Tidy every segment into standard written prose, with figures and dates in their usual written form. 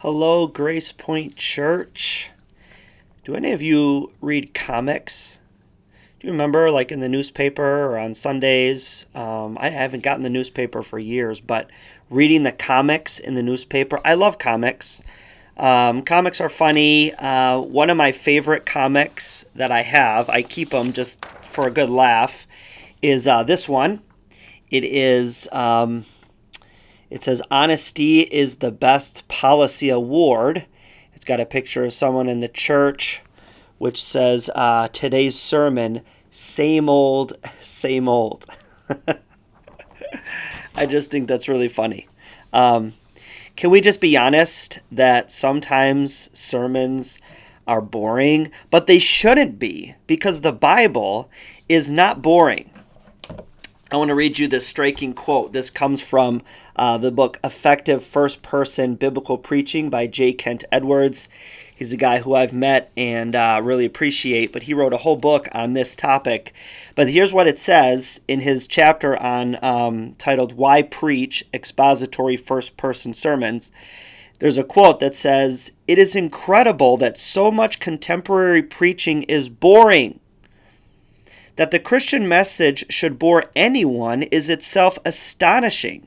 Hello, Grace Point Church. Do any of you read comics? Do you remember, like in the newspaper or on Sundays? I haven't gotten the newspaper for years, but reading the comics in the newspaper, I love comics. Comics are funny. One of my favorite comics that I have, I keep them just for a good laugh, is this one. It is It says honesty is the best policy award. It's got a picture of someone in the church, which says today's sermon, same old, same old. I just think that's really funny. Um, can we just be honest that sometimes sermons are boring, but they shouldn't be because the Bible is not boring. I want to read you this striking quote. This comes from the book Effective First Person Biblical Preaching by J. Kent Edwards. He's a guy who I've met and really appreciate, but he wrote a whole book on this topic. But here's what it says in his chapter on titled Why Preach Expository First Person Sermons. There's a quote that says, "It is incredible that so much contemporary preaching is boring. That the Christian message should bore anyone is itself astonishing."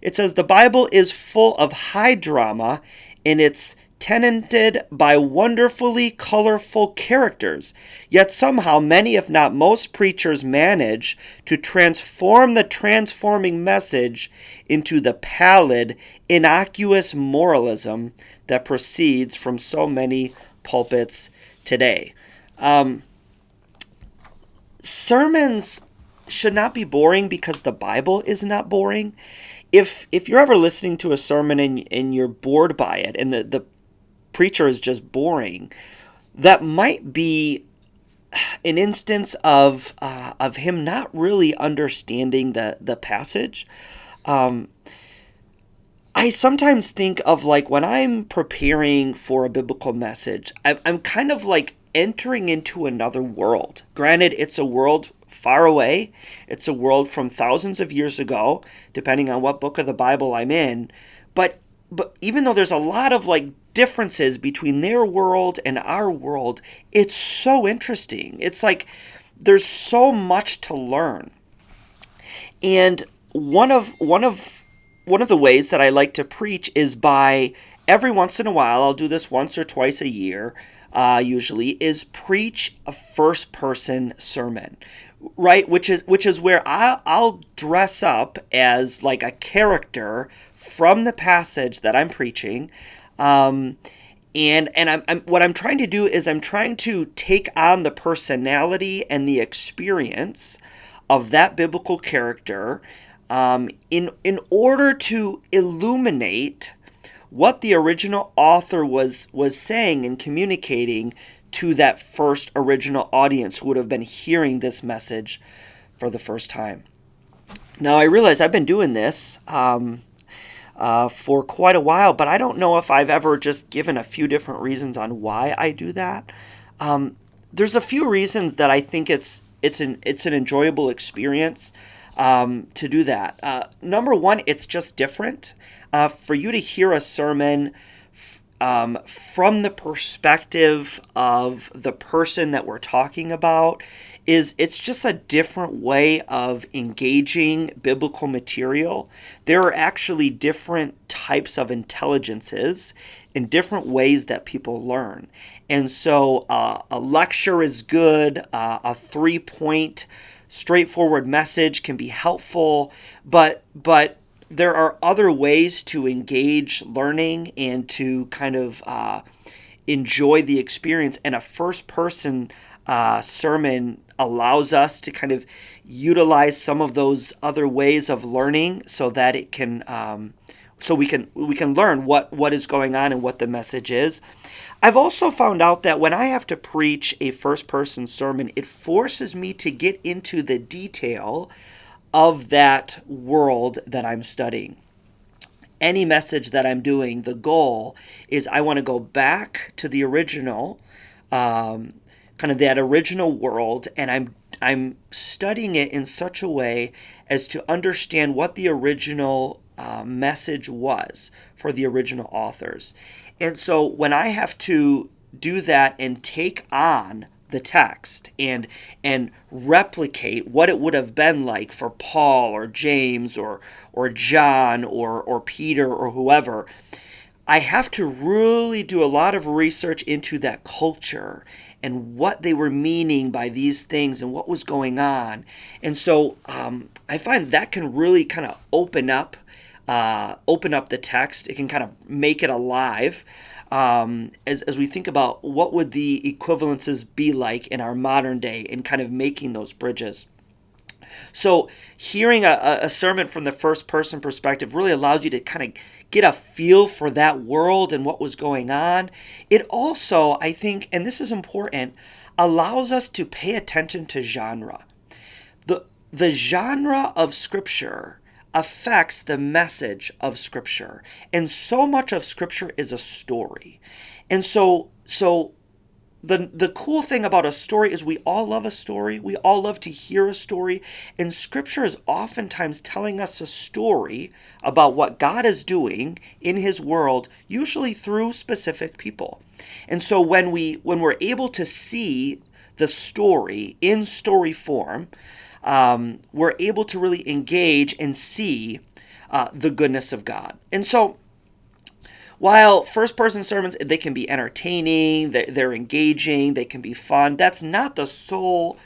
It says the Bible is full of high drama and it's tenanted by wonderfully colorful characters. Yet somehow many, if not most, preachers manage to transform the transforming message into the pallid, innocuous moralism that proceeds from so many pulpits today. Sermons should not be boring because the Bible is not boring. If you're ever listening to a sermon and you're bored by it and the preacher is just boring, that might be an instance of him not really understanding the passage. I sometimes think of like when I'm preparing for a biblical message, I'm kind of like entering into another world. Granted, it's a world far away. It's a world from thousands of years ago, depending on what book of the Bible I'm in. But even though there's a lot of like differences between their world and our world, it's so interesting. It's like there's so much to learn. And one of the ways that I like to preach is by every once in a while, I'll do this once or twice a year, usually, is preach a first person sermon, right? Which is where I'll dress up as like a character from the passage that I'm preaching. And what I'm trying to do is I'm trying to take on the personality and the experience of that biblical character, in order to illuminate what the original author was saying and communicating to that first original audience who would have been hearing this message for the first time. Now I realize I've been doing this for quite a while, but I don't know if I've ever just given a few different reasons on why I do that. There's a few reasons that I think it's an enjoyable experience to do that. Number one, it's just different. For you to hear a sermon from the perspective of the person that we're talking about it's just a different way of engaging biblical material. There are actually different types of intelligences and different ways that people learn. And so a lecture is good, a 3-point straightforward message can be helpful, but there are other ways to engage learning and to kind of enjoy the experience. And a first person sermon allows us to kind of utilize some of those other ways of learning so that it can so we can learn what is going on and what the message is. I've also found out that when I have to preach a first person sermon, it forces me to get into the detail of that world that I'm studying. Any message that I'm doing, the goal is I want to go back to the original, kind of that original world, and I'm studying it in such a way as to understand what the original message was for the original authors. And so when I have to do that and take on the text and replicate what it would have been like for Paul or James or John or Peter or whoever, I have to really do a lot of research into that culture and what they were meaning by these things and what was going on. And so I find that can really kind of open up the text. It can kind of make it alive as we think about what would the equivalences be like in our modern day and kind of making those bridges. So hearing a sermon from the first person perspective really allows you to kind of get a feel for that world and what was going on. It also, I think, and this is important, allows us to pay attention to genre. The genre of Scripture affects the message of Scripture. And so much of Scripture is a story. And so the cool thing about a story is we all love a story. We all love to hear a story. And Scripture is oftentimes telling us a story about what God is doing in His world, usually through specific people. And so when we're able to see the story in story form, we're able to really engage and see the goodness of God. And so while first-person sermons, they can be entertaining, they're engaging, they can be fun, that's not the sole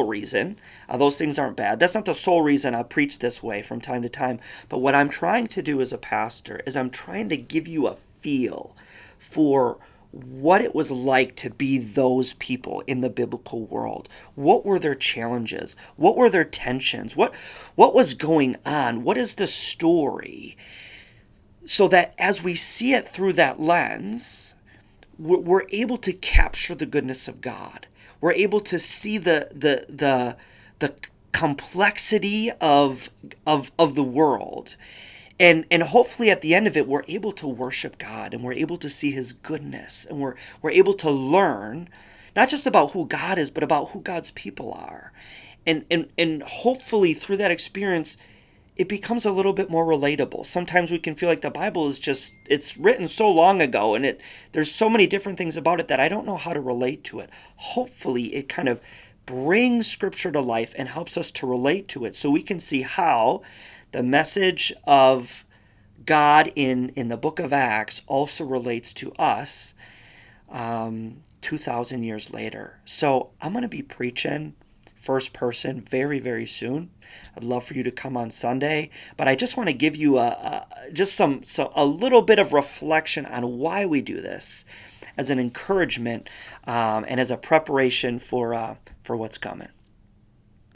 reason. Those things aren't bad. That's not the sole reason I preach this way from time to time. But what I'm trying to do as a pastor is I'm trying to give you a feel for what it was like to be those people in the biblical world. What were their challenges? What were their tensions? What was going on? What is the story? So that as we see it through that lens, we're able to capture the goodness of God. We're able to see the complexity of the world. And hopefully at the end of it, we're able to worship God and we're able to see His goodness. And we're able to learn not just about who God is, but about who God's people are. And hopefully through that experience, it becomes a little bit more relatable. Sometimes we can feel like the Bible is just, it's written so long ago and there's so many different things about it that I don't know how to relate to it. Hopefully it kind of brings Scripture to life and helps us to relate to it so we can see how the message of God in the book of Acts also relates to us 2,000 years later. So I'm going to be preaching first person very, very soon. I'd love for you to come on Sunday, but I just want to give you a little bit of reflection on why we do this as an encouragement and as a preparation for what's coming.